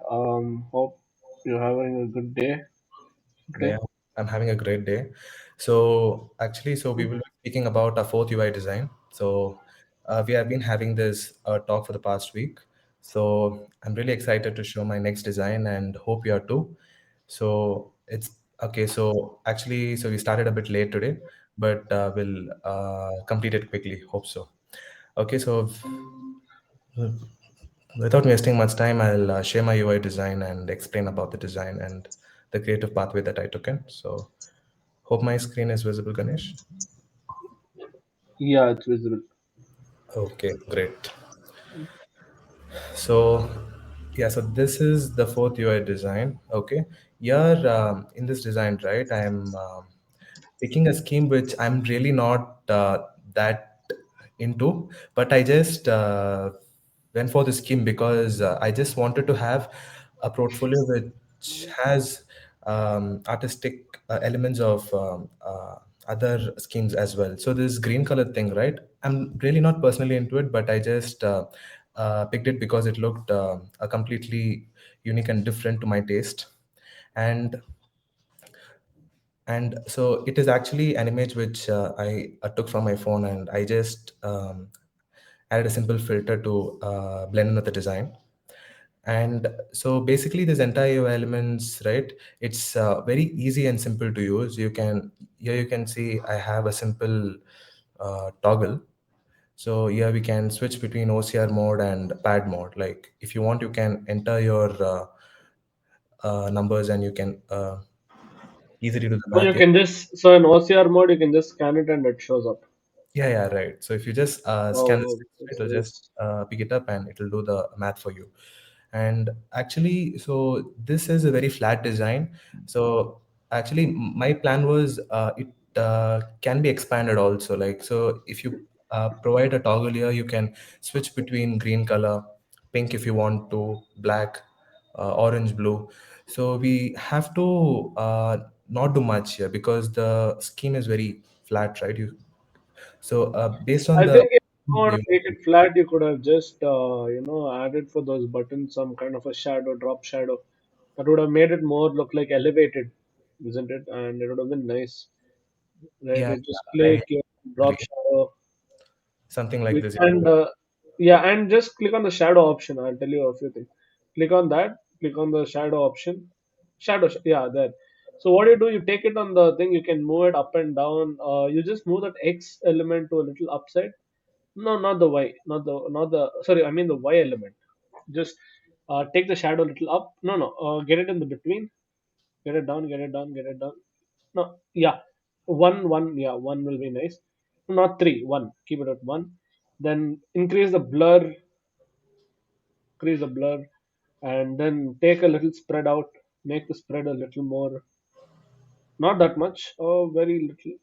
Hope you're having a good day Yeah, today. I'm having a great day. So we will be speaking about our fourth UI design. We have been having this talk for the past week. So I'm really excited to show my next design and hope you are too. So it's okay. So we started a bit late today, but we'll complete it quickly. Hope so. Okay, so without wasting much time, I'll share my UI design and explain about the design and the creative pathway that I took in. So hope my screen is visible, Ganesh. Yeah, it's visible. Okay, great. So, so this is the fourth UI design. Okay, here in this design, right, I'm picking a scheme which I'm really not that into, but I just went for the scheme because I just wanted to have a portfolio which has artistic elements of other schemes as well. So this green color thing, right? I'm really not personally into it, but I just picked it because it looked a completely unique and different to my taste. And so it is actually an image which I took from my phone, and I just added a simple filter to blend in with the design. And so basically this entire elements, right, it's very easy and simple to use. You can see I have a simple toggle. So here we can switch between OCR mode and pad mode. Like if you want, you can enter your numbers and you can easily do the Or you math. can just, so in OCR mode, you can just scan it and it shows up. Yeah, right. So if you just scan the Oh, text, that's it'll just nice. pick it up and it'll do the math for you. And actually, so this is a very flat design. So actually, my plan was it can be expanded also. Like so, if you provide a toggle here, you can switch between green color, pink if you want to, black, orange, blue. So we have to not do much here because the scheme is very flat, right? Based on I the think if you want to make it flat, you could have just, added for those buttons some kind of a shadow, drop shadow. That would have made it more look like elevated, isn't it? And it would have been nice, right? yeah, You just I click your drop agree. shadow, Something like which, this. and yeah, and just click on the shadow option. I'll tell you a few things. Click on that. Click on the shadow option. Yeah, there. So what you do, you take it on the thing. You can move it up and down. You just move that X element to a little upside. No, not the Y. Not the. Sorry, I mean the Y element. Just take the shadow a little up. No, no. Get it in the between. Get it down. Get it down. Get it down. No, yeah, one. Yeah, one will be nice. Not three. One. Keep it at one. Then increase the blur, and then take a little spread out. Make the spread a little more. Not that much. Oh, very little.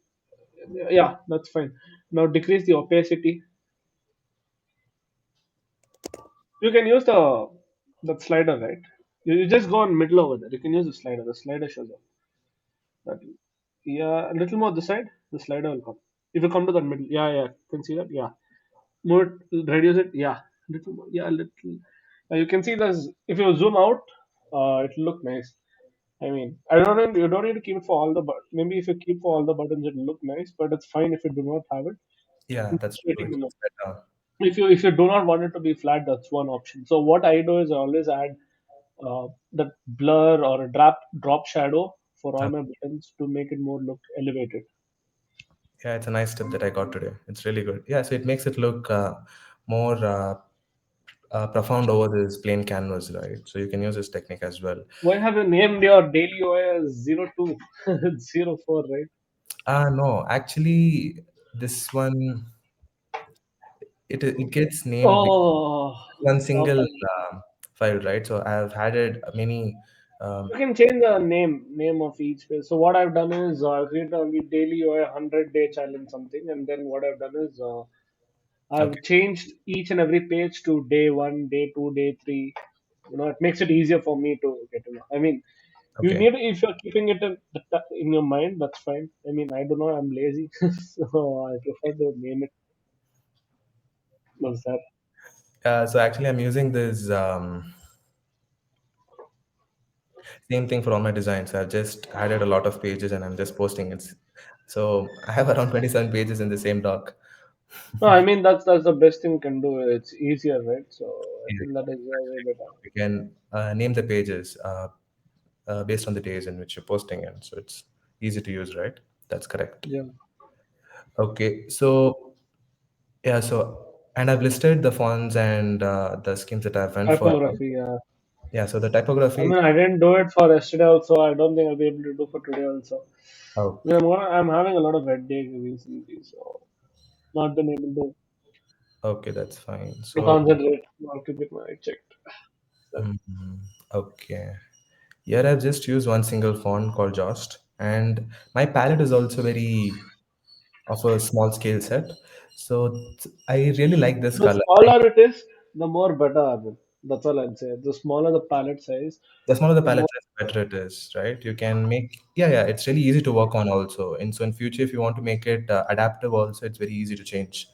Yeah, that's fine. Now decrease the opacity. You can use the slider, right? You just go in middle over there. You can use the slider. The slider shows up. That, yeah, a little more this side. The slider will come. If you come to that middle, yeah, yeah, can see that. Yeah, move it, reduce it. Yeah, little more. Yeah, little. You can see this. If you zoom out, it'll look nice. I mean, I don't know. You don't need to keep it for all the but. Maybe if you keep for all the buttons, it'll look nice. But it's fine if you do not have it. Yeah, that's true. Creating It a look. looks better. If you do not want it to be flat, that's one option. So what I do is I always add that blur or a drop shadow for all Okay. my buttons to make it more look elevated. Yeah, it's a nice tip that I got today. It's really good. Yeah, so it makes it look more profound over this plain canvas, right? So you can use this technique as well. Why have you named your daily OI as 02? It's 04, right? No, actually, this one it gets named with Oh, one single okay. file, right? So I've added many. You Um, can change the name of each page. So what I've done is create only daily OI 100-day challenge something, and then what I've done is okay, I've changed each and every page to day one, day two, day three. It makes it easier for me to get to know. I mean, you okay. need if you're keeping it in your mind, that's fine. I mean, I don't know, I'm lazy, so I prefer to name it. What's that? So actually, I'm using this. Same thing for all my designs. I've just added a lot of pages and I'm just posting it. So I have around 27 pages in the same doc. No, I mean that's the best thing you can do. It's easier, right? So I Yeah, feel that is way better. we can name the pages based on the days in which you're posting in. So it's easy to use, right? That's correct. Yeah, Okay. So yeah, so and I've listed the fonts and the schemes that I've went for. typography. Yeah, Yeah, so the I typography. mean I didn't do it for yesterday also. I don't think I'll be able to do for today also. Oh, I mean, I'm having a lot of headache recently, so not been able okay, that's fine. to So, concentrate or to get my eye checked. So, okay. Here I've just used one single font called Jost, and my palette is also very of a small scale set. So I really like this the color. smaller it is, the more better. Arvind. That's all I'd say. The smaller the palette size, The smaller the the palette more. size, the better it is, right? You can make, yeah, yeah. It's really easy to work on also. And so in future, if you want to make it adaptive, also, it's very easy to change.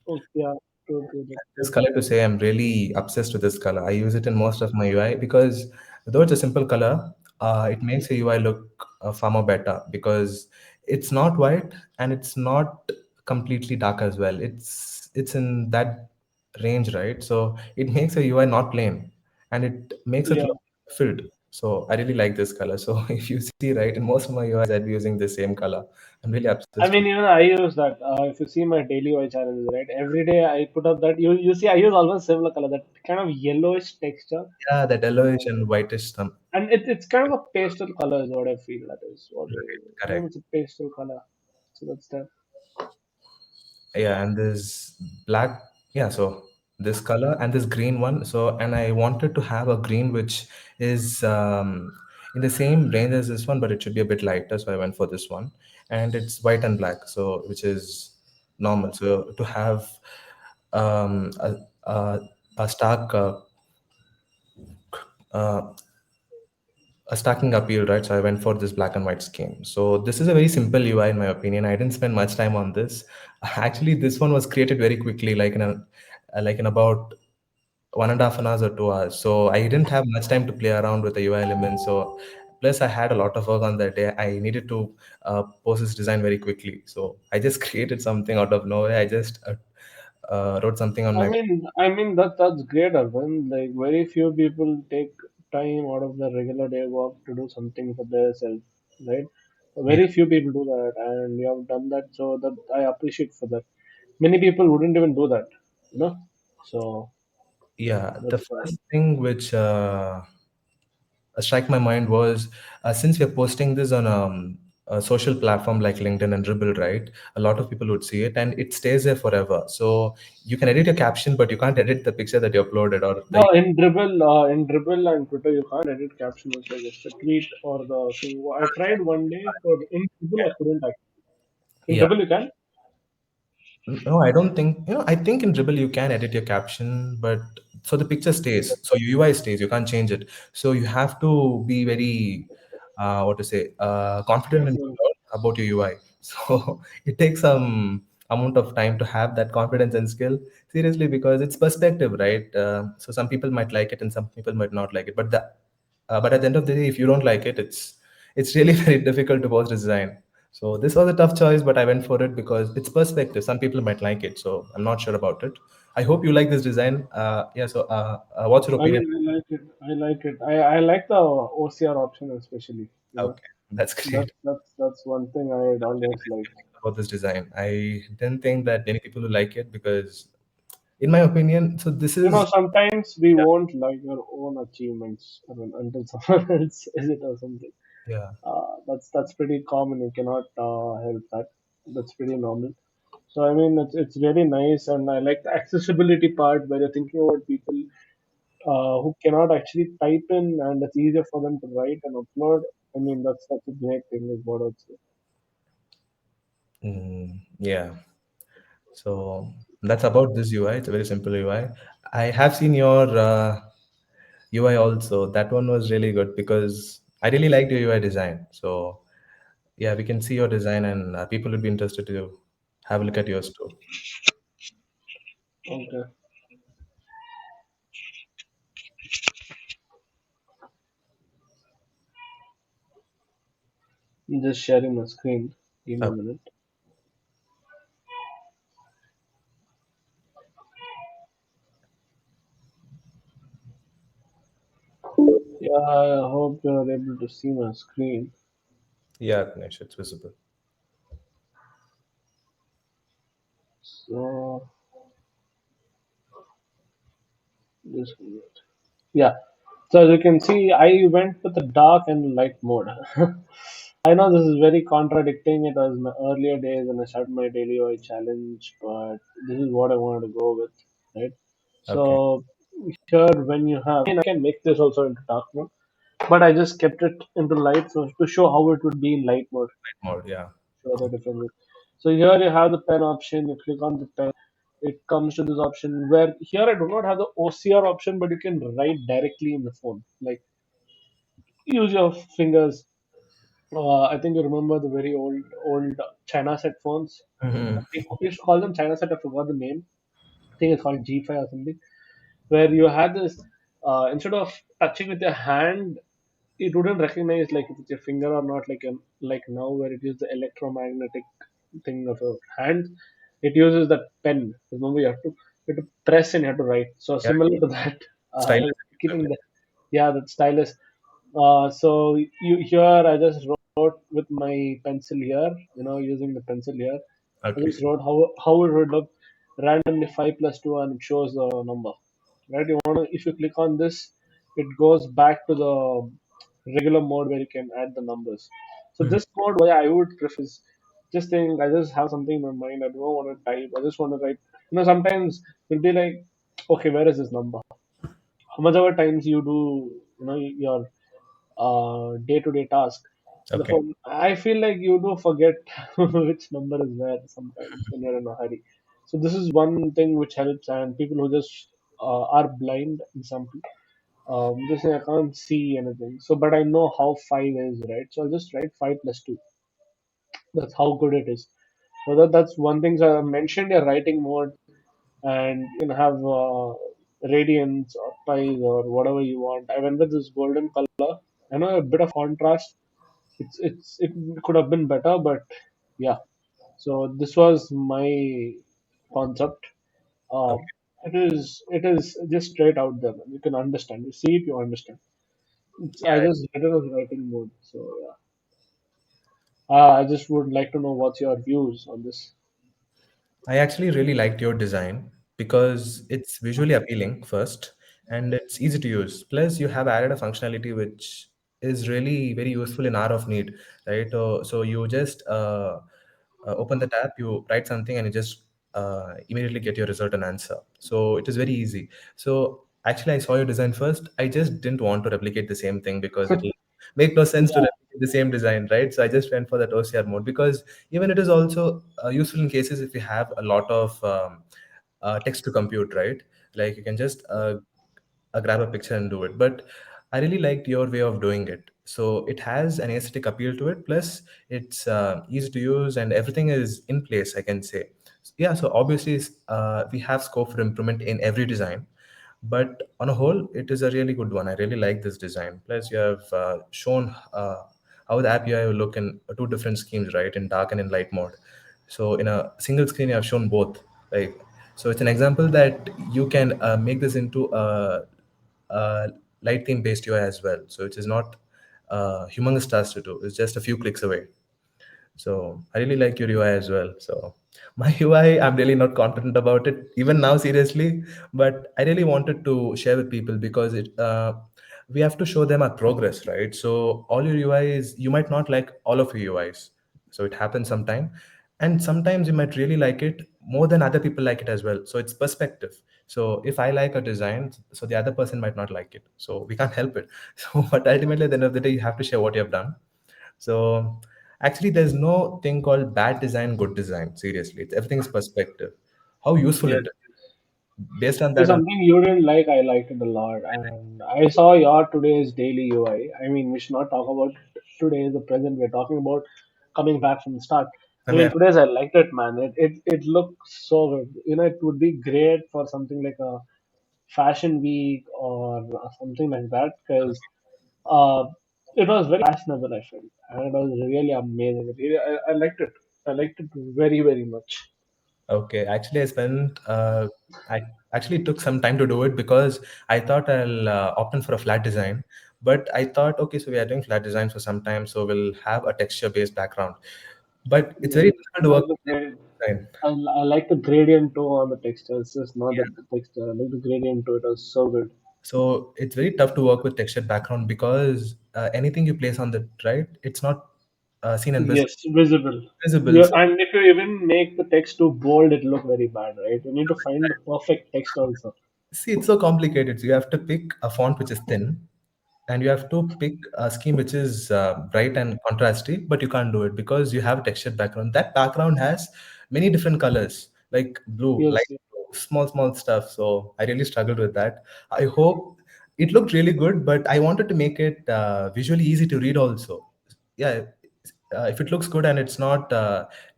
Oh, yeah, true, true, that's This true. color to say I'm really obsessed with this color. I use it in most of my UI because though it's a simple color, it makes a UI look far more better because it's not white and it's not completely dark as well. It's in that range, right? So it makes a UI not plain and it makes it Yeah. look filled. So I really like this color. So if you see, right, in most of my UIs, I'd be using the same color. I'm really I obsessed mean, with. even I use that. If you see my daily white challenges, right? Every day I put up that. You see, I use almost similar color, that kind of yellowish texture, Yeah, that yellowish uh, and whitish some. and it's kind of a pastel color is what I feel. That is what Right, I mean. correct. It's a pastel color, so that's that. Yeah, and this black, yeah, so this color and this green one. So, and I wanted to have a green which is in the same range as this one, but it should be a bit lighter. So I went for this one, and it's white and black, so which is normal. So to have um, a, a, a stark uh, a stacking appeal, right? So I went for this black and white scheme. So this is a very simple UI in my opinion. I didn't spend much time on this. Actually, this one was created very quickly, like in about 1.5 an hours or 2 hours. So I didn't have much time to play around with the UI elements. So plus I had a lot of work on that day. I needed to post this design very quickly. So I just created something out of nowhere. I just wrote something on my. I mean that's great, Arvind. Like very few people take time out of their regular day work to do something for themselves, right? Yeah, Very few people do that, and you have done that, so that I appreciate for that. Many people wouldn't even do that, you know. So yeah. The that's first thing which strike my mind was since we're posting this on a social platform like LinkedIn and Dribble, right? A lot of people would see it and it stays there forever. So you can edit your caption, but you can't edit the picture that you uploaded or no, the. in Dribble and Twitter, you can't edit caption also, just the tweet or the thing. I tried one day for in Dribble, I couldn't actually. In Yeah. Dribble, you can. No, I don't think, I think in Dribble you can edit your caption, but so the picture stays. So your UI stays, you can't change it. So you have to be very, what to say, confident and Careful. sure about your UI. So it takes some amount of time to have that confidence and skill. Seriously, because it's perspective, right? So some people might like it and some people might not like it. But at the end of the day, if you don't like it, it's really very difficult to post design. So this was a tough choice, but I went for it because it's perspective. Some people might like it, so I'm not sure about it. I hope you like this design. Yeah. So, what's your I opinion? mean, I like it. I like it. I like the OCR option especially. You know, Okay, that's great. that's one thing I'd always like. About this design, I didn't think that many people will like it because, in my opinion, so this is Sometimes we won't like our own achievements, I mean, until someone else is it or something. yeah. That's pretty common. You cannot help that. That's pretty normal. So I mean, it's very nice, and I like the accessibility part where you're thinking about people who cannot actually type in, and it's easier for them to write and upload. I mean, that's a great thing, is what I'd say. Yeah. So that's about this UI. It's a very simple UI. I have seen your UI also. That one was really good because I really liked your UI design. So yeah, we can see your design and people would be interested to have a look at yours too. Okay. I'm just sharing my screen. Give me a Okay. minute. Yeah, I hope you're able to see my screen. Yeah, Ganesh, it's visible. So, just a minute. Yeah. So as you can see, I went with the dark and light mode. I know this is very contradicting. It was my earlier days when I started my daily OI challenge, but this is what I wanted to go with, right? Okay. So here, when you have, I can make this also into dark mode, but I just kept it into light so to show how it would be in light mode. Mode, yeah. Show the difference. So here you have the pen option. You click on the pen. It comes to this option where here I do not have the OCR option, but you can write directly in the phone. Like use your fingers. I think you remember the very old China set phones. Hmm. We used to call them China set. I forgot the name. I think it's called G5 or something. Where you had this instead of touching with your hand, it wouldn't recognize like if it's your finger or not. Like now where it is the electromagnetic thing of your hand, it uses that pen. Remember, you have to press and you have to write. So Yeah. similar to that, Stylus. keeping the yeah that stylus. So you here I just wrote with my pencil here, using the pencil here. I Okay. just wrote how it would look randomly 5 plus 2 and it shows the number. Right? If you click on this, it goes back to the regular mode where you can add the numbers. So Mhm. this mode, why I would prefer is just think I just have something in my mind. I don't want to type. I just want to write. Sometimes you'll be like, okay, where is this number? How much ever times you do, your day-to-day task. The Okay. phone, I feel like you do forget which number is where sometimes when you're in a hurry. So this is one thing which helps, and people who just are blind, example, just say I can't see anything. So, but I know how five is, right? So I'll just write 5 plus 2. That's how good it is. So that's one thing. So I mentioned your writing mode, and you can have radiance or pies or whatever you want. I went with this golden color. I know a bit of contrast. It could have been better, but yeah. So this was my concept. Um, Okay. it is just straight out there. Man. You can understand. You see it, you understand. I Yeah. just read it as writing mode. So yeah. I just would like to know what's your views on this. I actually really liked your design because it's visually appealing first and it's easy to use. Plus, you have added a functionality which is really very useful in hour of need, right? So you just open the tab, you write something, and you just immediately get your result and answer. So it is very easy. So actually, I saw your design first. I just didn't want to replicate the same thing because it'll make no sense to Yeah, replicate the same design, right? So I just went for that OCR mode because even it is also useful in cases if you have a lot of text to compute, right? Like you can just grab a picture and do it. But I really liked your way of doing it. So it has an aesthetic appeal to it. Plus, it's easy to use and everything is in place, I can say. Yeah, so obviously we have scope for improvement in every design, but on a whole it is a really good one. I really like this design. Plus you have shown how the app UI will look in two different schemes, right, in dark and in light mode. So in a single screen you have shown both, like, so it's an example that you can make this into a light theme based UI as well, so it is not humongous task to do. It's just a few clicks away. So I really like your UI as well. So my UI, I'm really not confident about it even now, seriously. But I really wanted to share with people because we have to show them our progress, right? So all your UIs, you might not like all of your UIs. So it happens sometime, and sometimes you might really like it more than other people like it as well. So it's perspective. So if I like a design, so the other person might not like it. So we can't help it. So but ultimately, at the end of the day, you have to share what you have done. So actually, there's no thing called bad design, good design. Seriously, everything is perspective. How useful yeah. it is. Based on If that, something you didn't like, I liked it a lot, and I saw your today's daily UI. I mean, we should not talk about today, the present. We're talking about coming back from the start. I I mean, mean, today's I liked it, man. It looks so good. It would be great for something like a fashion week or something like that, because It was very fashionable, I felt, and it was really amazing. Really, I liked it. I liked it very, very much. Okay, actually, I actually took some time to do it because I thought I'll opt in for a flat design. But I thought, okay, so we are doing flat design for some time, so we'll have a texture-based background. But it's very Yeah, difficult to I work like the with gradient. design. I like the gradient too on the texture. It's just not Yeah. the texture. I like the gradient too. It was so good. So it's very tough to work with textured background because anything you place on the right, it's not seen and Yes, visible. visible. Yeah, So and if you even make the text too bold, it look very bad, right? You need to find the perfect text also. see, it's so complicated. So you have to pick a font which is thin, and you have to pick a scheme which is bright and contrasty, but you can't do it because you have a textured background. That background has many different colors, like blue, Yes, light yes. blue, small stuff. So I really struggled with that. I hope it looked really good, but I wanted to make it visually easy to read also. Yeah, if it looks good and it's not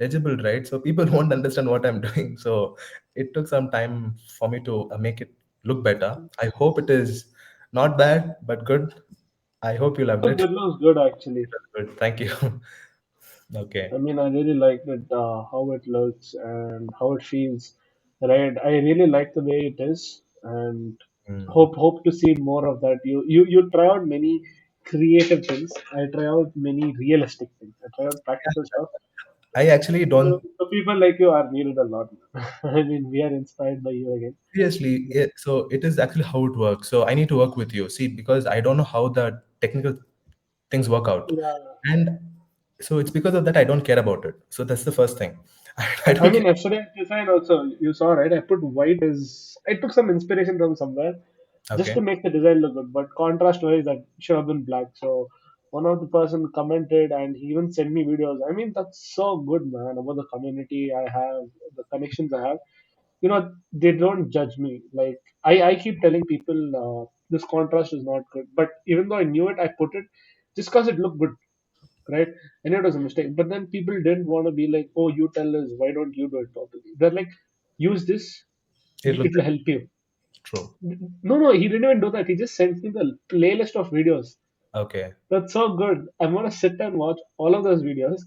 legible, right? So people won't understand what I'm doing. So it took some time for me to make it look better. I hope it is not bad, but good. I hope you loved Look, it. it looks good actually. Good. Thank you. Okay. I mean, I really liked it, how it looks and how it feels. Right, I really like the way it is, and Mm. hope to see more of that. You try out many creative things. I try out many realistic things. I try out practical stuff. I actually don't So people like you are needed a lot. I mean, we are inspired by you again. seriously. So it is actually how it works. So I need to work with you. See, because I don't know how the technical things work out, Yeah. and so it's because of that I don't care about it. So that's the first thing. I I don't care. mean, yesterday design also, you saw, right? I put white as I took some inspiration from somewhere just Okay. to make the design look good, but contrast wise, that should have been black. So one of the person commented and he even sent me videos. I mean, that's so good, man, about the community I have, the connections I have. They don't judge me. Like, I keep telling people this contrast is not good, but even though I knew it, I put it just because it looked good, right? I knew it was a mistake. But then people didn't want to be like, oh, you tell us, why don't you do it properly? They're like, use this, It looks it will help you. true. No, no, he didn't even do that. He just sent me the playlist of videos. Okay. That's so good. I'm gonna sit and watch all of those videos.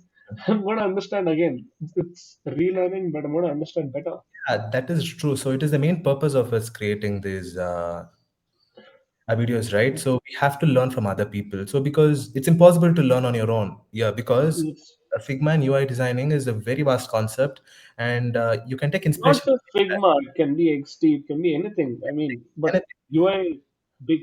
I'm gonna understand again. It's relearning, but I'm gonna understand better. Yeah, that is true. So it is the main purpose of us creating these videos, right? So we have to learn from other people. So because it's impossible to learn on your own. Yeah, because It's Figma and UI designing is a very vast concept, and you can take not inspiration just from Figma. It can be XT. It can be anything. I mean, but anything. UI big.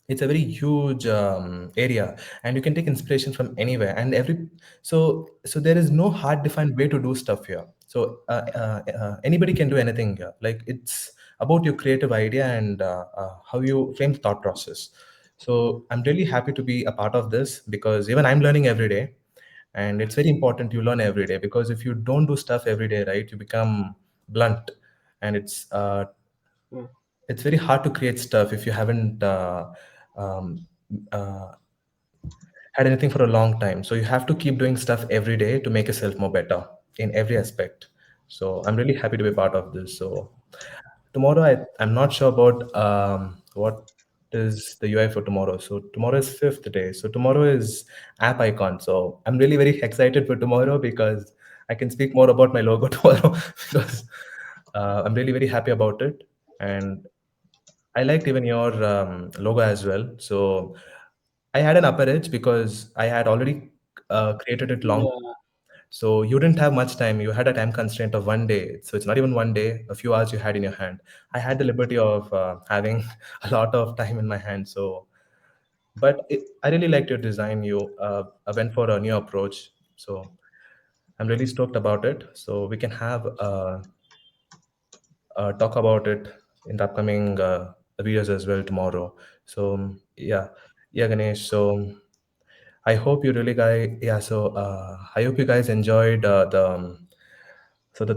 It's a very huge area, and you can take inspiration from anywhere and every. So there is no hard defined way to do stuff here. So anybody can do anything here. Like it's about your creative idea and how you frame the thought process. So I'm really happy to be a part of this because even I'm learning every day, and it's very important you learn every day because if you don't do stuff every day, right, you become blunt, and Yeah. it's very hard to create stuff if you haven't um, uh, had anything for a long time. So you have to keep doing stuff every day to make yourself more better in every aspect. So I'm really happy to be part of this. So tomorrow, I'm not sure about what is the UI for tomorrow. So tomorrow is fifth day. So tomorrow is app icon. So I'm really very excited for tomorrow because I can speak more about my logo tomorrow because I'm really very happy about it. And I liked even your logo as well. So I had an upper edge because I had already created it long. Yeah. So you didn't have much time. You had a time constraint of 1 day. So it's not even 1 day, a few hours you had in your hand. I had the liberty of having a lot of time in my hand. So, but I really liked your design. I went for a new approach. So I'm really stoked about it. So we can have talk about it in the upcoming videos as well tomorrow. So yeah, Ganesh. So I hope you really guys, yeah. So I hope you guys enjoyed the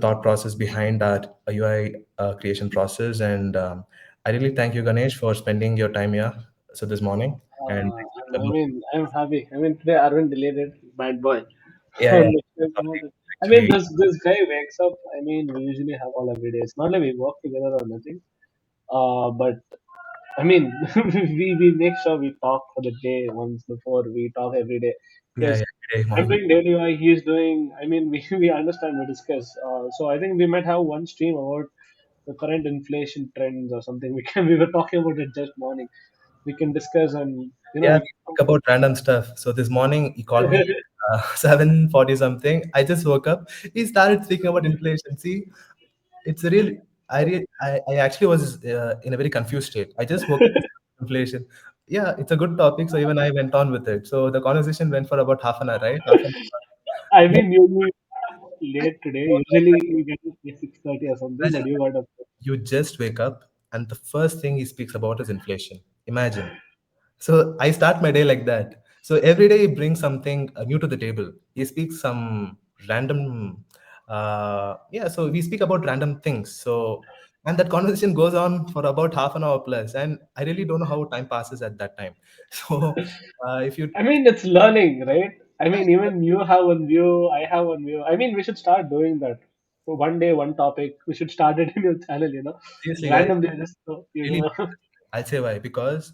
thought process behind that UI creation process, and I really thank you, Ganesh, for spending your time here. So this morning, and thank you for I mean, I'm happy. I mean, today Arvind delayed it, bad boy. yeah, yeah. Next time, come on. I mean, Actually, this guy wakes up. I mean, we usually have all every day. It's not like we work together or nothing. But I mean, we make sure we talk for the day once before we talk every day Yeah, because yeah, today I'm morning. doing daily UI, he's doing. I mean, we understand, we discuss. So I think we might have one stream about the current inflation trends or something. We were talking about it just morning. We can discuss and Yeah, we. we speak about random stuff. So this morning he called me 7:40 something. I just woke up. He started speaking about inflation. See, it's a real. I actually was in a very confused state. I just woke up. Inflation. Yeah, it's a good topic. So even I went on with it. So the conversation went for about half an hour, right? Half an I hour. mean, you late today. Usually you get up at 6:30 or something, Imagine but you got up. you just wake up and the first thing he speaks about is inflation. Imagine. So I start my day like that. So every day he brings something new to the table. He speaks some random, yeah. So we speak about random things. So and that conversation goes on for about half an hour plus, and I really don't know how time passes at that time. So if you, I mean, it's learning, right? I mean, even you have one view, I have one view. I mean, we should start doing that. So one day, one topic. We should start it in your channel. seriously, guys, Randomly, just really, I'll say why. Because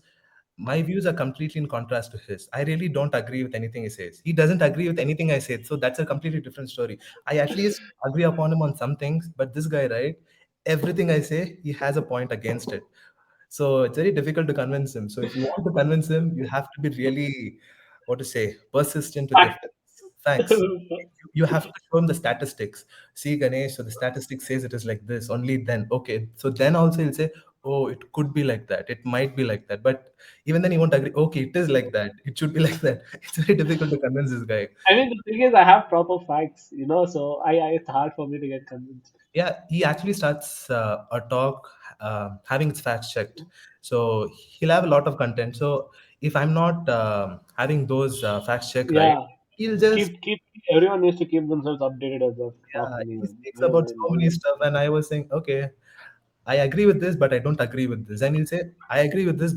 my views are completely in contrast to his. I really don't agree with anything he says. He doesn't agree with anything I said. So that's a completely different story. I at least agree upon him on some things, but this guy, right? Everything I say, he has a point against it. So it's very difficult to convince him. So if you want to convince him, you have to be really, what to say, persistent with your fact. facts. You have to show him the statistics. See, Ganesh, so the statistics says it is like this. Only then, okay. So then also he'll say, oh, it could be like that. It might be like that. But even then he won't agree. Okay, it is like that. It should be like that. It's very difficult to convince this guy. I mean, the thing is, I have proper facts, so it's hard for me to get convinced. Yeah, he actually starts a talk having its facts checked. So he'll have a lot of content. So if I'm not having those facts checked right, Yeah, he'll just, keep. Everyone needs to keep themselves updated as of yeah, properly, he man. speaks about so I'll many stuff. And I was saying, okay, I agree with this, but I don't agree with this. And he'll say, I agree with this.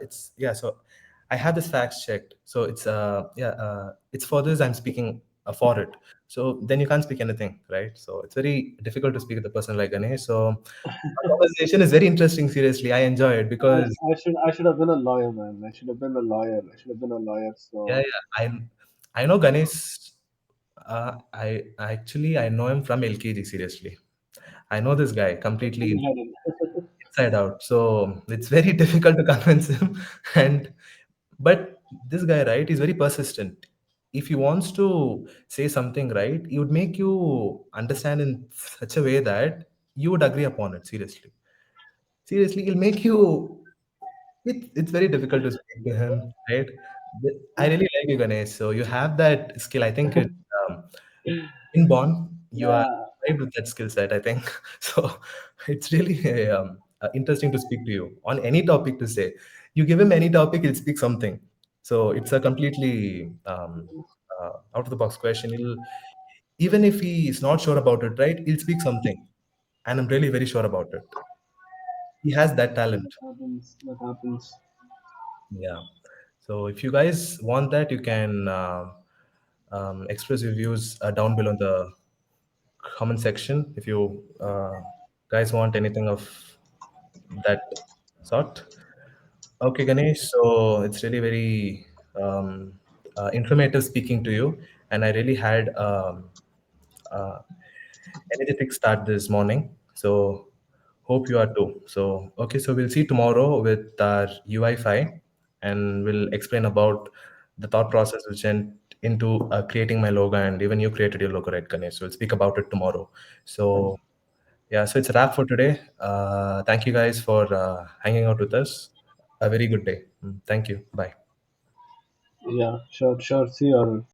It's, yeah, so I have this facts checked. So it's, yeah, it's for this, I'm speaking for it. So then you can't speak anything, right? So it's very difficult to speak with a person like Ganesh. So our conversation is very interesting. Seriously, I enjoy it because I should have been a lawyer, man. I should have been a lawyer. I should have been a lawyer. yeah, So yeah, I know Ganesh. I actually I know him from LKG. Seriously, I know this guy completely inside out. So it's very difficult to convince him. And but this guy, right, is very persistent. If he wants to say something, right, he would make you understand in such a way that you would agree upon it. Seriously, he'll make you. It's very difficult to speak to him, right? I really like you, Ganesh. So you have that skill. I think it's inborn. You are yeah, right with that skill set, I think. So it's really interesting to speak to you on any topic to say. You give him any topic, he'll speak something. So it's a completely out of the box question. Even if he is not sure about it, right? He'll speak something, and I'm really very sure about it. He has that talent. that happens. That happens. Yeah. So if you guys want that, you can express your views down below in the comment section. If you guys want anything of that sort. Okay, Ganesh. So it's really very informative speaking to you, and I really had uh, energetic start this morning. So hope you are too. So okay, so we'll see tomorrow with our UI5, and we'll explain about the thought process which went into creating my logo, and even you created your logo, right, Ganesh? So we'll speak about it tomorrow. Fine. So yeah, so it's a wrap for today. Thank you guys for hanging out with us. A very good day. Thank you. Bye. Yeah, sure, sure. See you all.